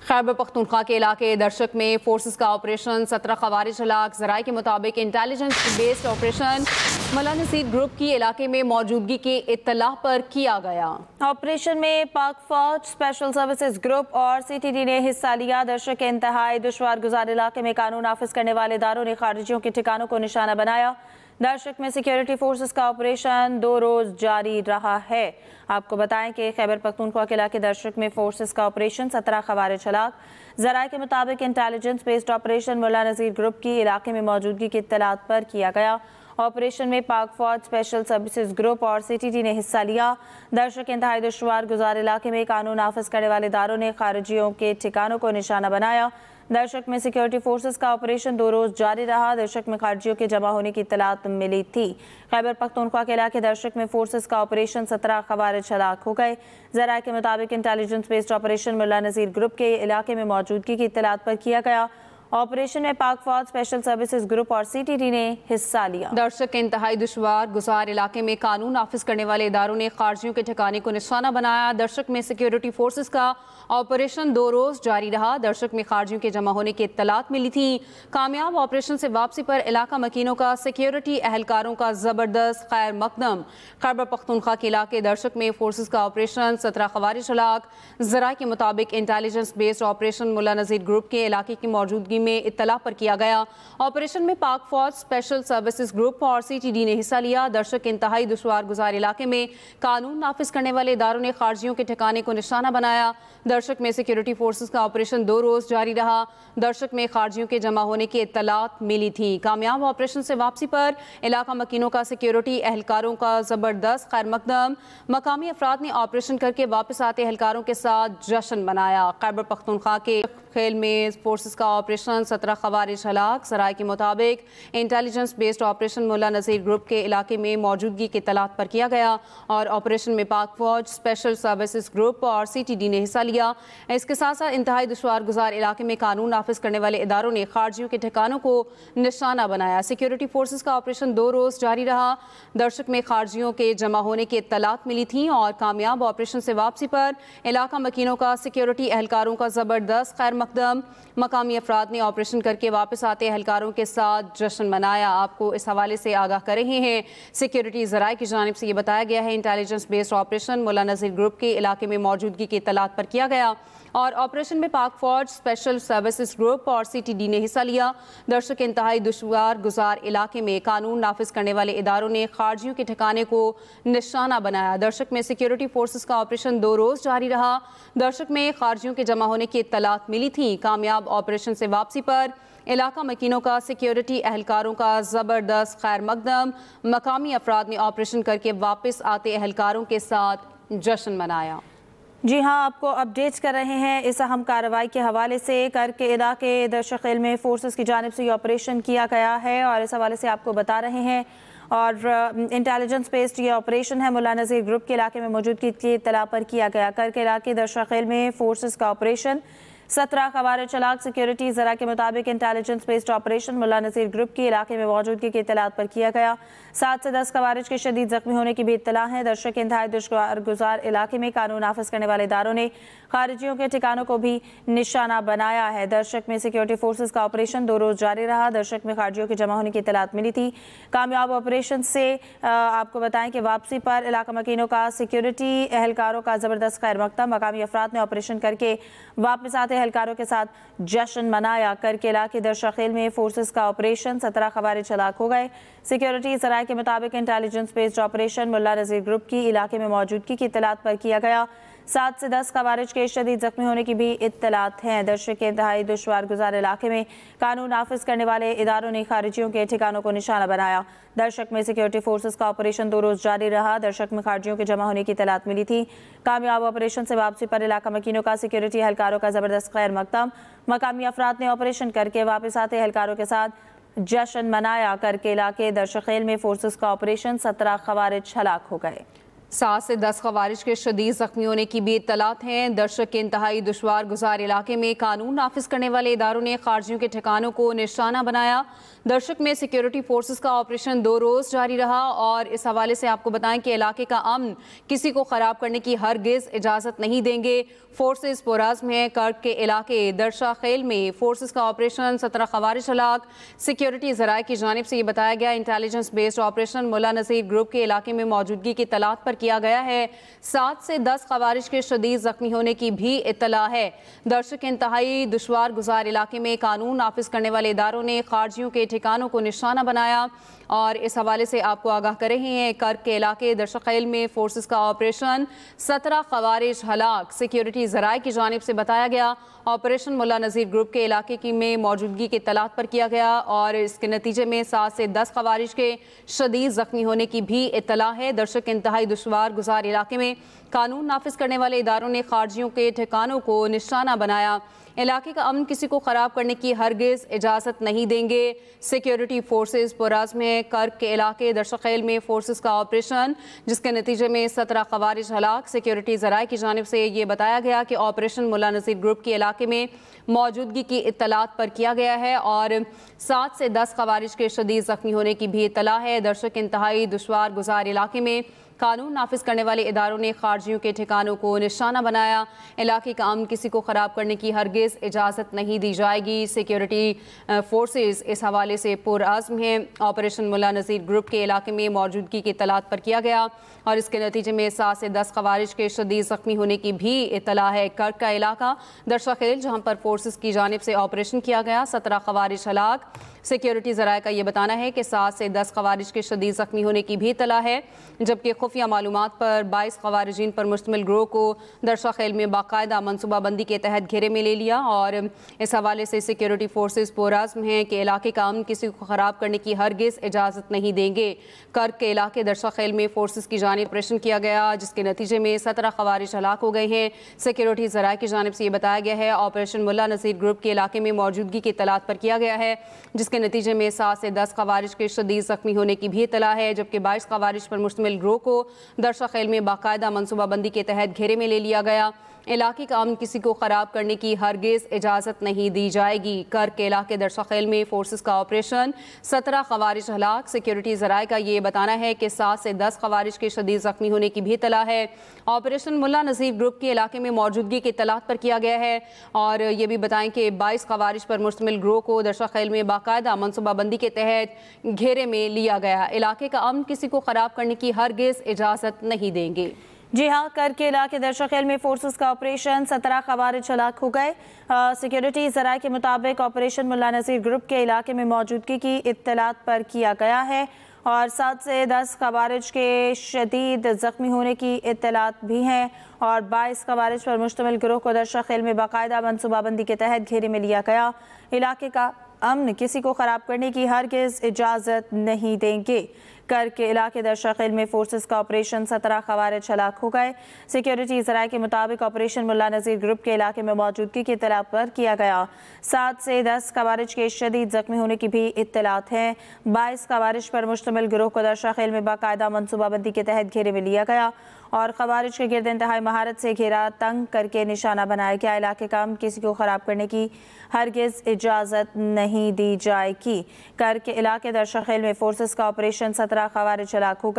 खैबर पख्तूनख्वा के इलाके दर्शक में फोर्सेस का ऑपरेशन 17 खवारिज हलाक। ज़राए के मुताबिक इंटेलिजेंस बेस्ड ऑपरेशन मुल्ला नसीर ग्रुप की इलाके में मौजूदगी की इत्तला पर किया गया। ऑपरेशन में पाक फौज, स्पेशल सर्विसेज ग्रुप और CTD ने हिस्सा लिया। दर्शक के इंतहाई दुश्वार गुजार इलाके में कानून नाफिज करने वाले इदारों ने खारिजियों के ठिकानों को निशाना बनाया। दर्शक में सिक्योरिटी फोर्सेस का ऑपरेशन 2 रोज जारी रहा है। आपको बताएं कि खैबर पख्तूनख्वा के इलाके दर्शक में फोर्सेस का ऑपरेशन 17 खवारिज हलाक। ज़राए के मुताबिक इंटेलिजेंस बेस्ड ऑपरेशन मुल्ला नसीर ग्रुप की इलाके में मौजूदगी की इत्तलात पर किया गया। ऑपरेशन में पाक फौज, स्पेशल सर्विसेज ग्रुप और CTD ने हिस्सा लिया। दर्शक इंतहाई दुश्वार गुजार इलाके में कानून नाफिज करने वाले इदारों ने खारिजियों के ठिकानों को निशाना बनाया। दर्शक में सिक्योरिटी फोर्सेस का ऑपरेशन 2 रोज जारी रहा। दर्शक में खारिजियों के जमा होने की इत्तलात मिली थी। खैबर पख्तूनख्वा के इलाके दर्शक में फोर्सेस का ऑपरेशन 17 खवारिज हलाक हो गए। ज़राए के मुताबिक इंटेलिजेंस बेस्ड ऑपरेशन मुल्ला नसीर ग्रुप के इलाके में मौजूदगी की इत्तलात पर किया गया। ऑपरेशन में पाक फौज, स्पेशल सर्विसेज ग्रुप और CTD ने हिस्सा लिया। दर्शक के इंतहाई दुश्वार गुजार इलाके में कानून नाफिज करने वाले इदारों ने खारिजियों के ठिकाने को निशाना बनाया। दर्शक में सिक्योरिटी फोर्सेस का ऑपरेशन 2 रोज जारी रहा। दर्शक में खारिजियों के जमा होने की इत्तलात मिली थी। कामयाब ऑपरेशन से वापसी पर इलाका मकीनों का सिक्योरिटी एहलकारों का जबरदस्त खैर मकदम। खैबर पख्तूनख्वा के इलाके दर्शक में फोर्सेस का ऑपरेशन 17 खवारिज हलाक। ज़राए के मुताबिक इंटेलिजेंस बेस्ड ऑपरेशन मुल्ला नसीर ग्रुप के इलाके की मौजूदगी में इत्तला पर किया गया। ऑपरेशन में पाक फौज, स्पेशल सर्विसेज ग्रुप और CTD ने हिस्सा लिया। दर्शक इंतहाई दुश्वार गुजार इलाके में कानून नाफिज करने वाले इदारों ने खारिजियों के ठिकाने को निशाना बनाया। दर्शक में सिक्योरिटी फोर्सेस का ऑपरेशन 2 रोज जारी रहा। दर्शक में खारिजियों के जमा होने की इत्तलात मिली थी। कामयाब ऑपरेशन से वापसी पर इलाका मकीनों का सिक्योरिटी एहलकारों का जबरदस्त खैर मकदम। मकामी अफराद ने ऑपरेशन करके वापस आते एहलकारों के साथ जश्न मनाया। खैबर पख्तूनख्वा के खेल में फोर्सेस का ऑपरेशन 17 खवारिज हलाक। ज़राए के मुताबिक इंटेलिजेंस बेस्ड ऑपरेशन मुल्ला नसीर ग्रुप के इलाके में मौजूदगी की इत्तलात पर किया गया और ऑपरेशन में पाक फौज, स्पेशल सर्विसेज ग्रुप और CTD ने हिस्सा लिया। इसके साथ साथ इंतहाई दुश्वार गुजार इलाके में कानून नाफिज करने वाले इदारों ने खारिजियों के ठिकानों को निशाना बनाया। सिक्योरिटी फोर्सेस का ऑपरेशन 2 रोज जारी रहा। दर्शक में खारिजियों के जमा होने की इत्तलात मिली थी और कामयाब ऑपरेशन से वापसी पर इलाका मकीनों का सिक्योरिटी एहलकारों का जबरदस्त खैर मकदम। मकामी अफराद ने ऑपरेशन करके वापस आते एहलकारों के साथ जश्न मनाया। आपको इस हवाले से आगाह कर रहे हैं सिक्योरिटी ज़राए की जानिब से ये बताया गया है इंटेलिजेंस बेस्ड ऑपरेशन मुल्ला नसीर ग्रुप के इलाके में मौजूदगी की इत्तलात पर किया गया और ऑपरेशन में पाक फौज, स्पेशल सर्विसेज ग्रुप और CTD ने हिस्सा लिया। दर्शक इंतहाई दुश्वार गुजार इलाके में कानून नाफिज करने वाले इदारों ने खारिजियों के ठिकाने को निशाना बनाया। दर्शक में सिक्योरिटी फोर्सेस का ऑपरेशन 2 रोज जारी रहा। दर्शक में खारिजियों के जमा होने की इत्तलात मिली थी। कामयाब ऑपरेशन से वापसी पर इलाका मकीनों का सिक्योरिटी एहलकारों का जबरदस्त खैर मकदम। मकामी अफराद ने ऑपरेशन करके वापस आते एहलकारों के साथ जश्न मनाया। जी हाँ, आपको अपडेट्स कर रहे हैं इस अहम कार्रवाई के हवाले से। करके इलाके दर्शक़ील में फोर्सेस की जानिब से ये ऑपरेशन किया गया है और इस हवाले से आपको बता रहे हैं। और इंटेलिजेंस बेस्ड ये ऑपरेशन है मुल्ला नसीर ग्रुप के इलाके में मौजूदगी की इत्तला पर किया गया। करके इलाके दर्शक़ील में फोर्सेस का ऑपरेशन 17 खवारिज हलाक। सिक्योरिटी ज़रा के मुताबिक इंटेलिजेंस बेस्ड ऑपरेशन मुल्ला नसीर ग्रुप के इलाके में मौजूदगी की इत्तलात पर किया गया। 7 से 10 खवारिज के शदीद जख्मी होने की भी इत्तला है। दर्शक इंतहाई दुश्वार गुजार इलाके में कानून नाफिज करने वाले इदारों ने खारिजियों के ठिकानों को भी निशाना बनाया है। दर्शक में सिक्योरिटी फोर्सेस का ऑपरेशन 2 रोज जारी रहा। दर्शक में खारिजियों के जमा होने की इत्तलात मिली थी। कामयाब ऑपरेशन से आपको बताएं कि वापसी पर इलाका मकीनों का सिक्योरिटी एहलकारों का जबरदस्त खैर मकदम। मकामी अफराद ने ऑपरेशन करके वापस आते एहलकारों के साथ जश्न मनाया। करके इलाके दर्शक़ील में फोर्सेस का ऑपरेशन 17 खवारिज हलाक हो गए। सिक्योरिटी ज़राए के मुताबिक इंटेलिजेंस बेस्ड ऑपरेशन मुल्ला नसीर ग्रुप की इलाके में मौजूदगी की इत्तलात पर किया गया। 7 से 10 खवारिज के शदीद जख्मी होने की भी इत्तलात हैं। दर्शक के इंतहाई दुश्वार गुजार इलाके में कानून नाफिज करने वाले इदारों ने खारिजियों के ठिकानों को निशाना बनाया। दर्शक में सिक्योरिटी फोर्सेस का ऑपरेशन 2 रोज जारी रहा। दर्शक में खारिजियों के जमा होने की इत्तलात मिली थी। कामयाब ऑपरेशन से वापसी पर इलाका मकीनों का सिक्योरिटी एहलकारों का जबरदस्त खैर मकदम। मकामी अफराद ने ऑपरेशन करके वापस आते एहलकारों के साथ जश्न मनाया। करके इलाके दर्शक़ील में फोर्सेस का ऑपरेशन 17 खवारिज हलाक हो गए। 7 से 10 खवारिज के शदीद जख्मी होने की भी इत्तलात हैं। दर्शक के इंतहाई दुश्वार गुजार इलाके में कानून नाफिज करने वाले इदारों ने खारजियों के ठिकानों को निशाना बनाया। दर्शक में सिक्योरिटी फोर्सेस का ऑपरेशन 2 रोज जारी रहा और इस हवाले से आपको बताएं कि इलाके का अमन किसी को खराब करने की हरगिज इजाजत नहीं देंगे। फोर्सेस पुराज़्म हैं। कर्क के इलाके दरशा खेल में फोर्सेस का ऑपरेशन 17 खवारिज हलाक। सिक्योरिटी ज़राए की जानिब से ये बताया गया इंटेलिजेंस बेस्ड ऑपरेशन मुल्ला नज़ीर ग्रुप के इलाके में मौजूदगी की इत्तलात पर किया गया है। 7 से 10 खवारिज के शदीद जख्मी होने की भी इत्तला है। दर्शक के इंतहाई दुश्वार गुजार इलाके में कानून नाफिज करने वाले इदारों ने खारजियों के ठिकानों को निशाना बनाया और इस हवाले से आपको आगाह कर रहे हैं। कर्क के इलाके दरशखेल में फोर्सेस का ऑपरेशन 17 खवारिज हलाक। सिक्योरिटी ज़राए की जानिब से बताया गया ऑपरेशन मुल्ला नज़ीर ग्रुप के इलाके की में मौजूदगी के इत्तलात पर किया गया और इसके नतीजे में 7 से 10 खवारिज के शदीद जख्मी होने की भी इत्तला है। दर्शक के इंतहाई दुश्वार गुजार इलाके में कानून नाफिज करने वाले इदारों ने खारजियों के ठिकानों को निशाना बनाया। इलाके का अमन किसी को ख़राब करने की हरगिज़ इजाज़त नहीं देंगे। सिक्योरिटी फोर्सेस पुराज़्म में कर्क के इलाके दरशखेल में फोर्सेस का ऑपरेशन जिसके नतीजे में 17 खवारिज हलाक। सिक्योरिटी ज़राए की जानिब से ये बताया गया कि ऑपरेशन मुल्ला नज़ीर ग्रुप के इलाके में मौजूदगी की इत्तलात पर किया गया है और 7 से 10 खवारिज के शदीद जख्मी होने की भी इत्तला है। दर्शक इंतहाई दुश्वार गुजार इलाके में कानून नाफिज करने वाले इदारों ने खारजियों के ठिकानों को निशाना बनाया। इलाके का अमन किसी को ख़राब करने की हरगिज़ इजाज़त नहीं दी जाएगी। सिक्योरिटी फोर्सेस इस हवाले से पुरअज़्म हैं। ऑपरेशन मुल्ला नज़ीर ग्रुप के इलाके में मौजूदगी की इत्तलात पर किया गया और इसके नतीजे में 7 से 10 खवारिज के शदीद जख्मी होने की भी इत्तला है। कर्क का इलाका दरशखेल जहाँ पर फोर्सेस की जानिब से ऑपरेशन किया गया 17 खवारिज हलाक। सिक्योरिटी ज़राए का ये बताना है कि 7 से 10 खवारिज के शदीद जख्मी होने की भी इत्तला है जबकि खुफिया मालूमात पर 22 खवारिजीन पर मुश्तमिल ग्रोह को दरशा खेल में बाकायदा मनसूबाबंदी के तहत घेरे में ले लिया और इस हवाले से सिक्योरिटी फोर्सेस पुरअज़्म हैं कि इलाके का अमन किसी को ख़राब करने की हरगिज़ इजाज़त नहीं देंगे। कर्क के इलाके दरशा खेल में फोर्सेस की जानिब ऑपरेशन किया गया जिसके नतीजे में 17 खवारिज हलाक हो गए हैं। सिक्योरिटी ज़राए की जानिब से ये बताया गया है ऑपरेशन मुल्ला नज़ीर ग्रुप के इलाके में मौजूदगी की इत्तलात पर किया गया है जिसके नतीजे में 7 से 10 खवारिज के शदीद जख्मी होने की भी इत्तला है जबकि 22 खवारिज पर मुश्तमिल ग्रोह को दरशा खेल में बाकायदा मनसूबाबंदी के तहत घेरे में ले लिया गया। इलाके का अमन किसी को ख़राब करने की हरगिज़ इजाज़त नहीं दी जाएगी। कर्क के इलाके दरशा खेल में फोर्सेस का ऑपरेशन 17 खवारिज हलाक। सिक्योरिटी ज़राए का ये बताना है कि 7 से 10 खवारिज के शदीद जख्मी होने की भी इत्तला है। ऑपरेशन मुल्ला नज़ीर ग्रुप के इलाके में मौजूदगी की इत्तलात पर किया गया है और ये भी बताएं कि 22 खवारिज पर मुश्तमिल ग्रोह को दरशा खेल में बाकायदा मनसूबाबंदी के तहत घेरे में लिया गया। इलाके का अमन किसी को ख़राब करने की हरगिज़ इजाज़त नहीं देंगे। जी हाँ, कर्क के इलाके दरशा खेल में फोर्सेस का ऑपरेशन 17 खवारिज हलाक हो गए। सिक्योरिटी ज़राए के मुताबिक ऑपरेशन मुल्ला नज़ीर ग्रुप के इलाके में मौजूदगी की इत्तलात पर किया गया है और 7 से 10 खवारिज के शदीद ज़ख्मी होने की इत्तलात भी हैं और 22 खवारिज पर मुश्तमिल गिरोह को दरशा खेल में बाकायदा मनसूबाबंदी के तहत घेरे में लिया गया। इलाके का अमन किसी को ख़राब करने की हरगिज़ इजाज़त नहीं देंगे। कर्क के इलाके दरशा खेल में फोर्सेस का ऑपरेशन 17 खवारिज हलाक हो गए। सिक्योरिटी ज़राए के मुताबिक ऑपरेशन मुल्ला नज़ीर ग्रुप के इलाके में मौजूदगी की इत्तला पर किया गया। 7 से 10 खवारिज के शदीद ज़ख्मी होने की भी इत्तलात हैं। 22 खवारिज पर मुश्तमिल गिरोह को दरशा खेल में बाकायदा मनसूबाबंदी के तहत घेरे में लिया गया और खवारिज के गिर्द इंतहाई महारत से घेरा तंग करके निशाना बनाया गया। इलाके का अमन किसी को ख़राब करने की हरगिज़ इजाज़त नहीं दी जाएगी। कर्क के इलाके दरशा खेल में फोर्सेस का ऑपरेशन 17 खवारिज हलाक हो गए।